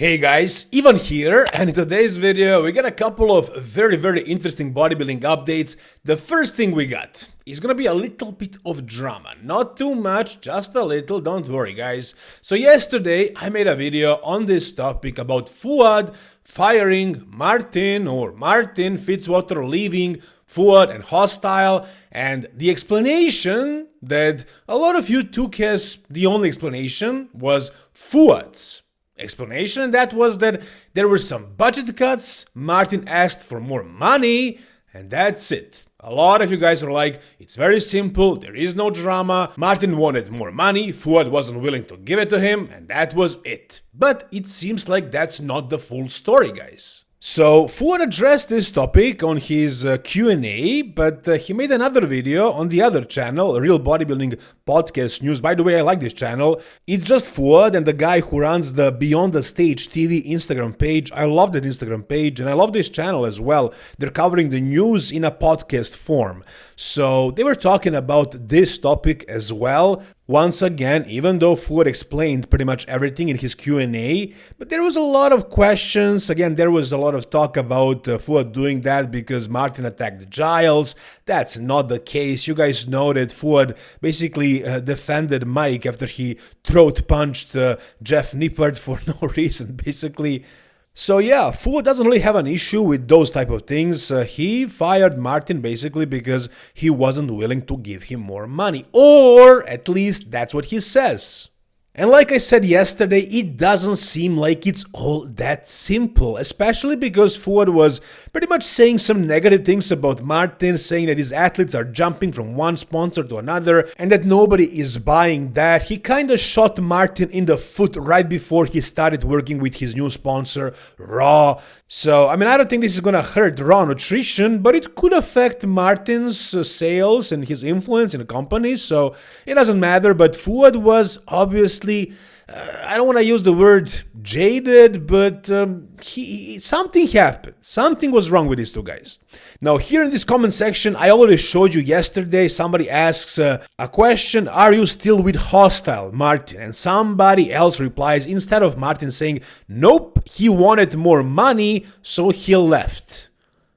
Hey guys, Ivan here, and in today's video we got a couple of very interesting bodybuilding updates. The first thing we got is gonna be a little bit of drama. Not too much, just a little, don't worry guys. So yesterday I made a video on this topic about Fouad firing Martin Fitzwater leaving Fouad and HOSSTILE, and the explanation that a lot of you took as the only explanation was Fouad's explanation, and that was that there were some budget cuts, Martin asked for more money, and that's it. A lot of you guys are like, it's very simple, there is no drama, Martin wanted more money, Fouad wasn't willing to give it to him, and that was it. But it seems like that's not the full story, guys. So Fouad addressed this topic on his Q&A, but he made another video on the other channel, Real Bodybuilding Podcast News. By the way, I like this channel. It's just Fouad and the guy who runs the Beyond the Stage TV Instagram page. I love that Instagram page and I love this channel as well. They're covering the news in a podcast form. So they were talking about this topic as well. Once again, even though Fouad explained pretty much everything in his Q&A, but there was a lot of questions. Again, there was a lot of talk about Fouad doing that because Martin attacked Giles. That's not the case. You guys know that Fouad basically defended Mike after he throat punched Jeff Nippard for no reason, basically. So yeah, Fouad doesn't really have an issue with those type of things. He fired Martin basically because he wasn't willing to give him more money. Or at least that's what he says. And like I said yesterday, it doesn't seem like it's all that simple, especially because Fouad was pretty much saying some negative things about Martin, saying that his athletes are jumping from one sponsor to another and that nobody is buying that. He kind of shot Martin in the foot right before he started working with his new sponsor, Raw. So, I mean, I don't think this is gonna hurt Raw Nutrition, but it could affect Martin's sales and his influence in the company, so it doesn't matter. But Fouad was obviously I don't want to use the word jaded, but something happened. Something was wrong with these two guys. Now, here in this comment section, I already showed you yesterday, somebody asks a question, are you still with HOSSTILE, Martin? And somebody else replies, instead of Martin saying, nope, he wanted more money, so he left.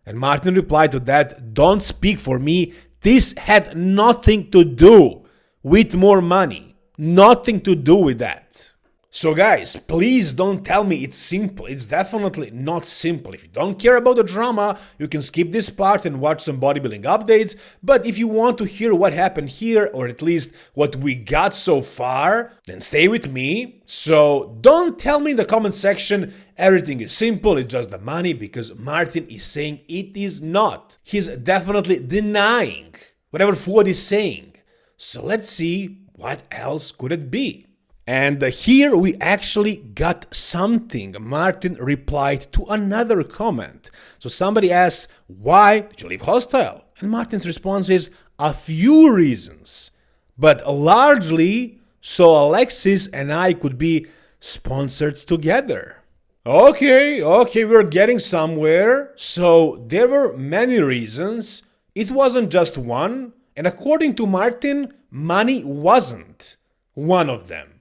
And Martin replied to that, don't speak for me, this had nothing to do with more money. Nothing to do with that. So guys, please don't tell me it's simple. It's definitely not simple. If you don't care about the drama, you can skip this part and watch some bodybuilding updates. But if you want to hear what happened here, or at least what we got so far, then stay with me. So don't tell me in the comment section everything is simple, it's just the money, because Martin is saying it is not. He's definitely denying whatever Fouad is saying. So let's see what else could it be? And here we actually got something. Martin replied to another comment. So somebody asks, why did you leave HOSSTILE? And Martin's response is, a few reasons, but largely so Alexis and I could be sponsored together. Okay, we're getting somewhere. So there were many reasons. It wasn't just one. And according to Martin, money wasn't one of them.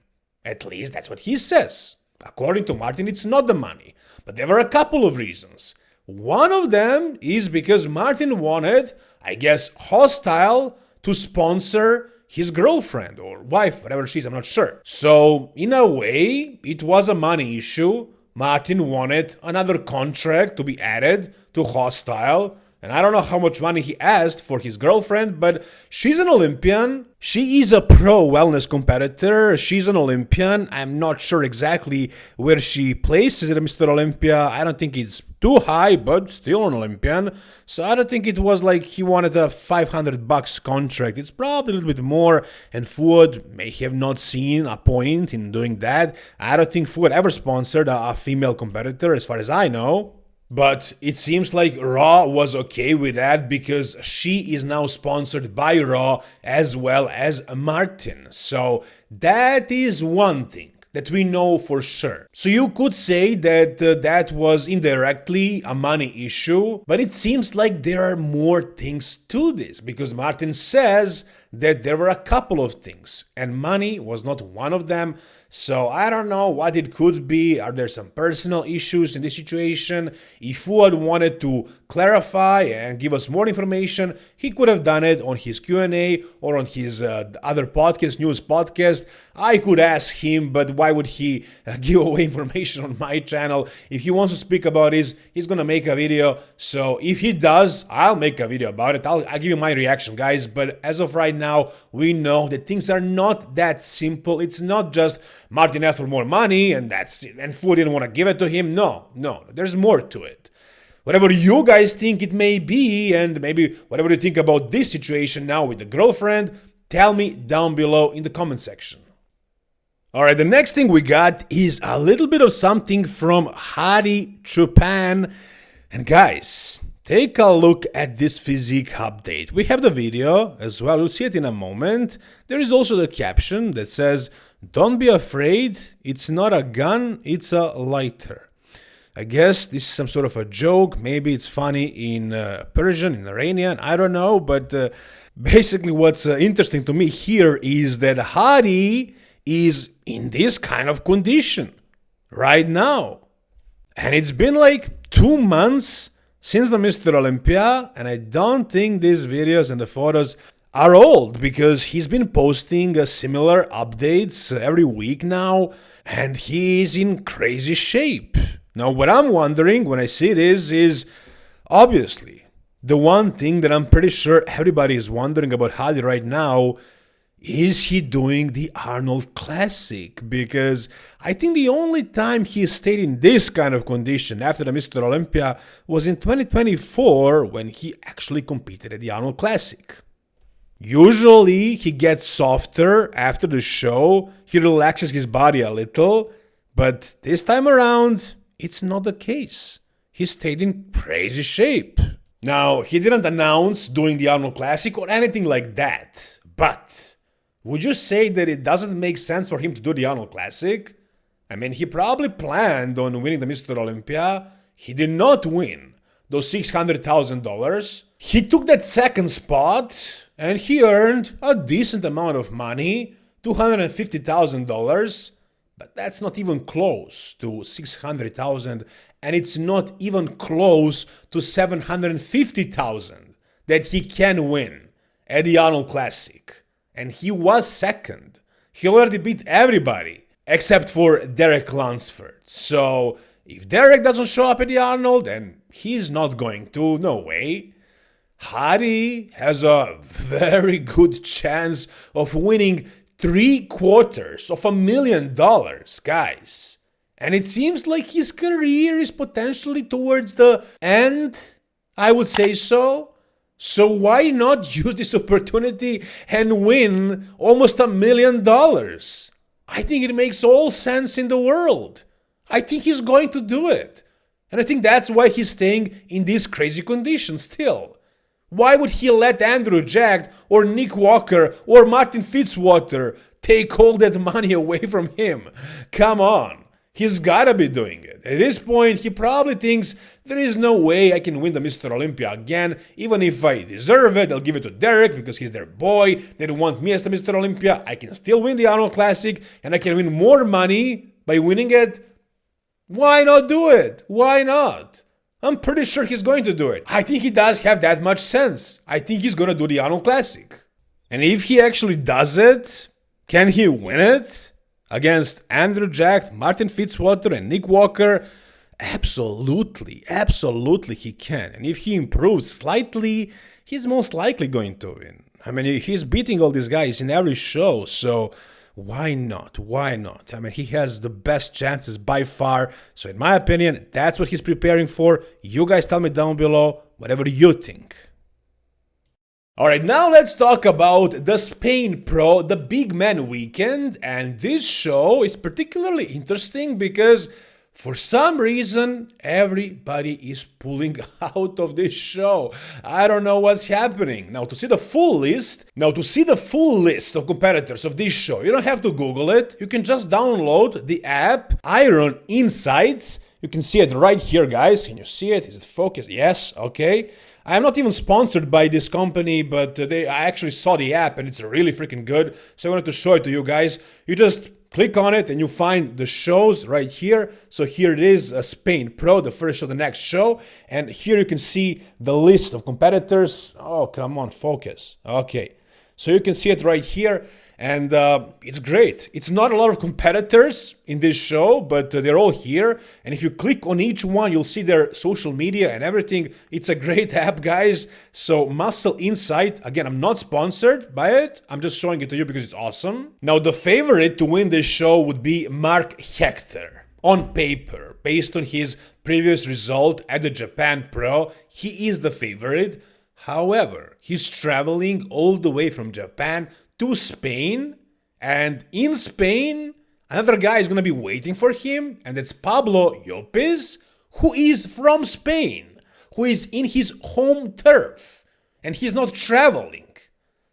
At least that's what he says. According to Martin, it's not the money. But there were a couple of reasons. One of them is because Martin wanted, I guess, HOSSTILE to sponsor his girlfriend or wife, whatever she is, I'm not sure. So, in a way, it was a money issue. Martin wanted another contract to be added to HOSSTILE. And I don't know how much money he asked for his girlfriend, but she's an Olympian. She is a pro wellness competitor. She's an Olympian. I'm not sure exactly where she places it, Mr. Olympia. I don't think it's too high, but still an Olympian. So I don't think it was like he wanted a $500 contract. It's probably a little bit more, and Fouad may have not seen a point in doing that. I don't think Fouad ever sponsored a female competitor, as far as I know. But it seems like Raw was okay with that because she is now sponsored by Raw as well as Martin. So that is one thing that we know for sure. So you could say that that was indirectly a money issue, but it seems like there are more things to this because Martin says that there were a couple of things and money was not one of them. So I don't know what it could be. Are there some personal issues in this situation? If Fuad wanted to clarify and give us more information, he could have done it on his Q&A or on his other podcast, news podcast. I could ask him, but why would he give away information on my channel? If he wants to speak about it, he's gonna make a video. So if he does, I'll make a video about it. I'll give you my reaction, guys. But as of right now, we know that things are not that simple. It's not just Martin asked for more money and that's it, and Fuad didn't want to give it to him. No, there's more to it. Whatever you guys think it may be, and maybe whatever you think about this situation now with the girlfriend, tell me down below in the comment section. Alright, the next thing we got is a little bit of something from Hadi Choopan. And guys, take a look at this physique update. We have the video as well, you'll see it in a moment. There is also the caption that says, "Don't be afraid, it's not a gun, it's a lighter." I guess this is some sort of a joke, maybe it's funny in Persian, in Iranian, I don't know, but basically what's interesting to me here is that Hadi is in this kind of condition right now. And it's been like 2 months since the Mr. Olympia, and I don't think these videos and the photos are old because he's been posting similar updates every week now, and he's in crazy shape. Now, what I'm wondering when I see this is, obviously, the one thing that I'm pretty sure everybody is wondering about Hadi right now, is he doing the Arnold Classic? Because I think the only time he stayed in this kind of condition after the Mr. Olympia was in 2024 when he actually competed at the Arnold Classic. Usually, he gets softer after the show, he relaxes his body a little, but this time around, it's not the case. He stayed in crazy shape. Now, he didn't announce doing the Arnold Classic or anything like that, but would you say that it doesn't make sense for him to do the Arnold Classic? I mean, he probably planned on winning the Mr. Olympia. He did not win those $600,000. He took that second spot and he earned a decent amount of money, $250,000. But that's not even close to 600,000, and it's not even close to 750,000 that he can win at the Arnold Classic. And he was second. He already beat everybody except for Derek Lunsford. So if Derek doesn't show up at the Arnold, and he's not going to, no way, Hadi has a very good chance of winning $750,000, guys. And it seems like his career is potentially towards the end, I would say so. So why not use this opportunity and win almost $1 million? I think it makes all sense in the world. I think he's going to do it. And I think that's why he's staying in these crazy conditions still. Why would he let Andrew Jack or Nick Walker or Martin Fitzwater take all that money away from him? Come on. He's gotta be doing it. At this point, he probably thinks there is no way I can win the Mr. Olympia again. Even if I deserve it, I'll give it to Derek because he's their boy. They don't want me as the Mr. Olympia. I can still win the Arnold Classic and I can win more money by winning it. Why not do it? Why not? I'm pretty sure he's going to do it. I think he does have that much sense. I think he's going to do the Arnold Classic. And if he actually does it, can he win it? Against Andrew Jack, Martin Fitzwater and Nick Walker? Absolutely, absolutely he can. And if he improves slightly, he's most likely going to win. I mean, he's beating all these guys in every show, so why not? Why not? I mean, he has the best chances by far. So in my opinion, that's what he's preparing for. You guys tell me down below whatever you think. Alright, now let's talk about the Spain Pro, the Big Man Weekend. And this show is particularly interesting because for some reason, everybody is pulling out of this show. I don't know what's happening. Now, to see the full list of competitors of this show, you don't have to Google it. You can just download the app, Iron Insights. You can see it right here, guys. Can you see it? Is it focused? Yes, okay. I'm not even sponsored by this company, but I actually saw the app and it's really freaking good. So I wanted to show it to you guys. You just click on it and you find the shows right here. So here it is, Spain Pro, the first show, the next show. And here you can see the list of competitors. Oh, come on, focus. Okay. So you can see it right here, and it's great. It's not a lot of competitors in this show, but they're all here. And if you click on each one, you'll see their social media and everything. It's a great app, guys. So Muscle Insight, again, I'm not sponsored by it. I'm just showing it to you because it's awesome. Now, the favorite to win this show would be Mark Hector. On paper, based on his previous result at the Japan Pro, he is the favorite. However, he's traveling all the way from Japan to Spain, and in Spain, another guy is going to be waiting for him, and that's Pablo Llopis, who is from Spain, who is in his home turf, and he's not traveling.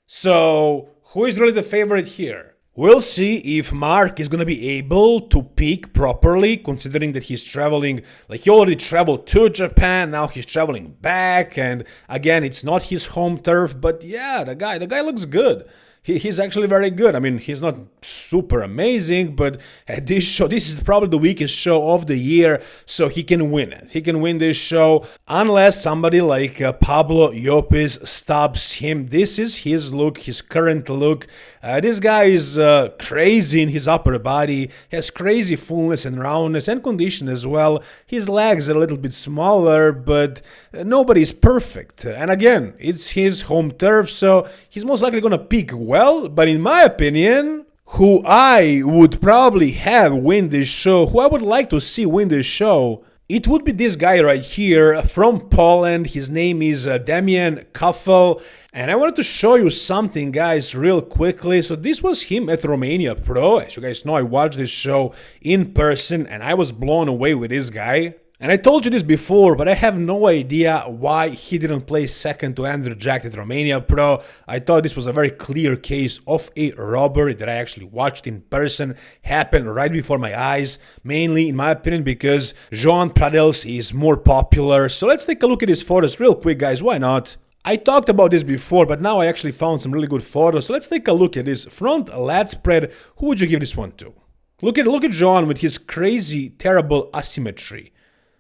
So, who is really the favorite here? We'll see if Mark is going to be able to peak properly, considering that he's traveling, like he already traveled to Japan, now he's traveling back, and again, it's not his home turf, but yeah, the guy looks good. He's actually very good. I mean, he's not super amazing, but at this show, this is probably the weakest show of the year, so he can win it. He can win this show unless somebody like Pablo Llopis stops him. This is his look, his current look. This guy is crazy in his upper body, has crazy fullness and roundness and condition as well. His legs are a little bit smaller, but nobody's perfect. And again, it's his home turf, so he's most likely going to peak well, but in my opinion, who I would probably have win this show, who I would like to see win this show, it would be this guy right here from Poland. His name is Damian Kuffel, and I wanted to show you something, guys, real quickly. So this was him at Romania Pro. As you guys know, I watched this show in person, and I was blown away with this guy. And I told you this before, but I have no idea why he didn't place second to Andrew Jack at Romania Pro. I thought this was a very clear case of a robbery that I actually watched in person happen right before my eyes, mainly, in my opinion, because Joan Pradels is more popular. So let's take a look at his photos real quick, guys. Why not? I talked about this before, but now I actually found some really good photos. So let's take a look at this front lat spread. Who would you give this one to? Look at Joan with his crazy, terrible asymmetry.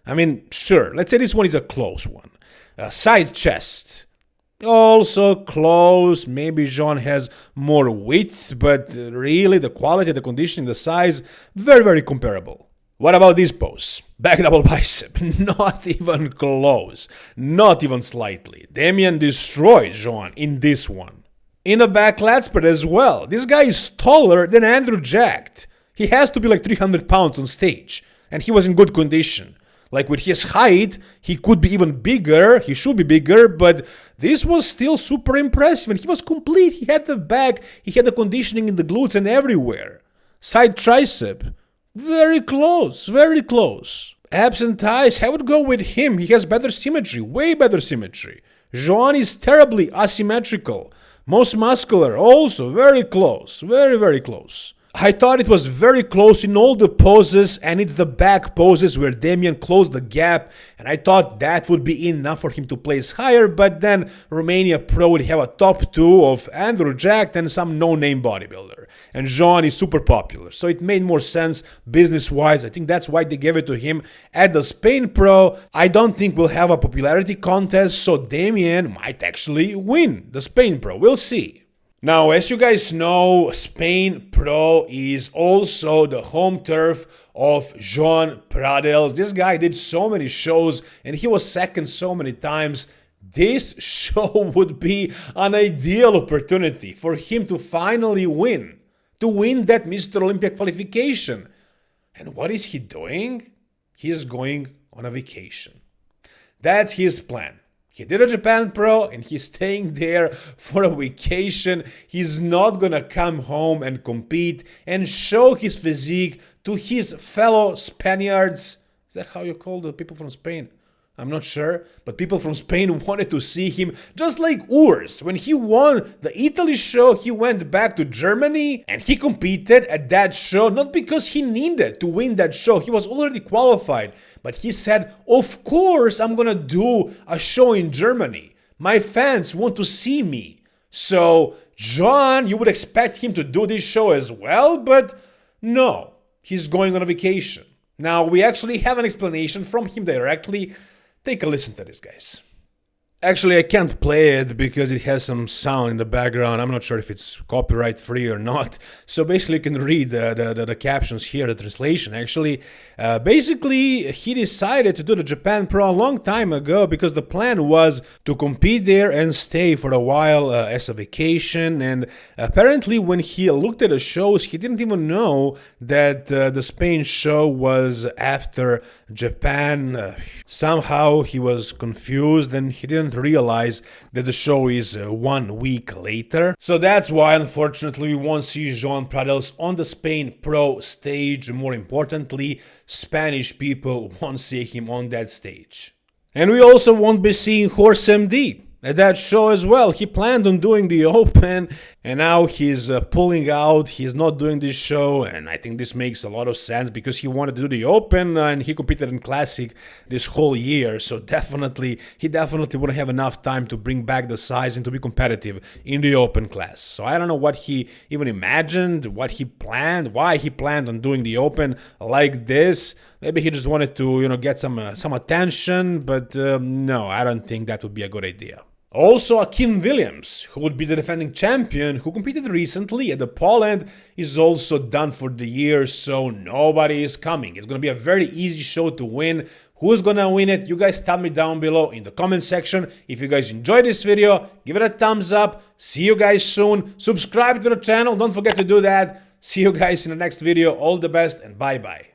I mean, sure, let's say this one is a close one. Side chest, also close. Maybe Jean has more width, but really the quality, the conditioning, the size, very, very comparable. What about this pose? Back double bicep, not even close, not even slightly. Damian destroyed Jean in this one. In the back lat spread as well. This guy is taller than Andrew Jack. He has to be like 300 pounds on stage, and he was in good condition. Like with his height, he could be even bigger, he should be bigger, but this was still super impressive, and he was complete. He had the back, he had the conditioning in the glutes and everywhere. Side tricep, very close, very close. Abs and thighs, I would go with him. He has better symmetry, way better symmetry. Joan is terribly asymmetrical. Most muscular, also very close, very, very close. I thought it was very close in all the poses, and it's the back poses where Damian closed the gap, and I thought that would be enough for him to place higher, but then Romania Pro would have a top two of Andrew Jack and some no-name bodybuilder, and Jean is super popular, so it made more sense business-wise. I think that's why they gave it to him. At the Spain Pro, I don't think we'll have a popularity contest, so Damian might actually win the Spain Pro. We'll see. Now, as you guys know, Spain Pro is also the home turf of Joan Pradels. This guy did so many shows and he was second so many times. This show would be an ideal opportunity for him to finally win, to win that Mr. Olympia qualification. And what is he doing? He is going on a vacation. That's his plan. He did a Japan Pro and he's staying there for a vacation. He's not gonna come home and compete and show his physique to his fellow Spaniards. Is that how you call the people from Spain? I'm not sure, but people from Spain wanted to see him, just like Urs. When he won the Italy show, he went back to Germany and he competed at that show, not because he needed to win that show. He was already qualified, but he said, of course I'm gonna do a show in Germany. My fans want to see me. So, John, you would expect him to do this show as well, but No, he's going on a vacation. Now, we actually have an explanation from him directly. Take a listen to this, guys. Actually, I can't play it because it has some sound in the background. I'm not sure if it's copyright free or not. So basically, you can read the captions here, the translation. Actually, basically, he decided to do the Japan Pro a long time ago because the plan was to compete there and stay for a while as a vacation. And apparently, when he looked at the shows, he didn't even know that the Spain show was after Japan. Somehow, he was confused and he didn't realize that the show is 1 week later. So that's why, unfortunately, we won't see Joan Pradels on the Spain Pro stage. More importantly, Spanish people won't see him on that stage. And we also won't be seeing Horse MD at that show as well. He planned on doing the Open and now he's pulling out. He's not doing this show, and I think this makes a lot of sense because he wanted to do the Open and he competed in Classic this whole year. So he definitely wouldn't have enough time to bring back the size and to be competitive in the Open class. So I don't know what he even imagined, what he planned, why he planned on doing the Open like this. Maybe he just wanted to, get some attention, but no, I don't think that would be a good idea. Also, Akim Williams, who would be the defending champion, who competed recently at the Poland, is also done for the year, so nobody is coming. It's going to be a very easy show to win. Who's going to win it? You guys tell me down below in the comment section. If you guys enjoyed this video, give it a thumbs up. See you guys soon. Subscribe to the channel. Don't forget to do that. See you guys in the next video. All the best and bye-bye.